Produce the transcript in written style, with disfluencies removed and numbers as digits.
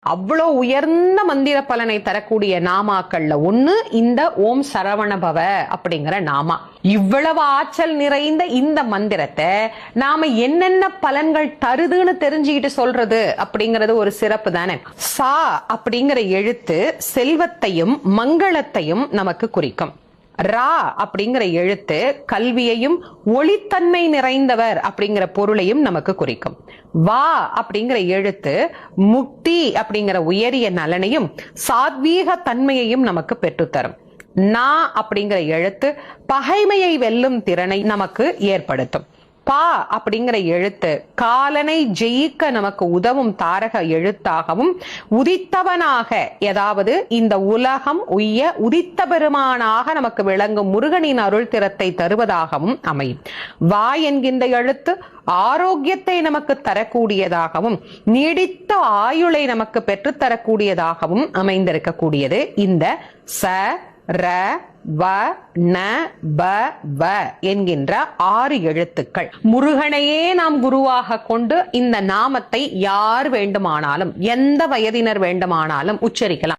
அவ்வளோ உயர்ந்த மந்திர பலனை தரக்கூடிய நாமாக்கள்ல ஒண்ணு இந்த ஓம் சரவணபவ அப்படிங்கிற நாமா. இவ்வளவு ஆற்றல் நிறைந்த இந்த மந்திரத்தை நாம என்னென்ன பலன்கள் தருதுன்னு தெரிஞ்சுக்கிட்டு சொல்றது அப்படிங்கறது ஒரு சிறப்பு தானே. சா அப்படிங்கிற எழுத்து செல்வத்தையும் மங்களத்தையும் நமக்கு குறிக்கும். ரா அப்படிங்கிற எழுத்து கல்வியையும் ஒளித்தன்மை நிறைந்தவர் அப்படிங்கிற பொருளையும் நமக்கு குறிக்கும். வா அப்படிங்கிற எழுத்து முக்தி அப்படிங்கிற உயரிய நலனையும் சாத்வீக தன்மையையும் நமக்கு பெற்றுத்தரும். நா அப்படிங்கிற எழுத்து பகைமையை வெல்லும் திறனை நமக்கு ஏற்படுத்தும். பா அப்படிங்கிற எழுத்து காலனை ஜெயிக்க நமக்கு உதவும் தாரக எழுத்தாகவும் உதித்தவனாக, ஏதாவது இந்த உலகம் உய்ய உதித்த பெருமானாக நமக்கு விளங்கும் முருகனின் அருள் திறத்தை தருவதாகவும் அமையும். வா என்கின்ற எழுத்து ஆரோக்கியத்தை நமக்கு தரக்கூடியதாகவும் நீடித்த ஆயுளை நமக்கு பெற்றுத்தரக்கூடியதாகவும் அமைந்திருக்கக்கூடியது இந்த ச ர வ ந ப வ என்கின்ற 6 எழுத்துக்கள். முருகனையே நாம் குருவாக கொண்டு இந்த நாமத்தை யார் வேண்டுமானாலும் எந்த வயதினர் வேண்டுமானாலும் உச்சரிக்கலாம்.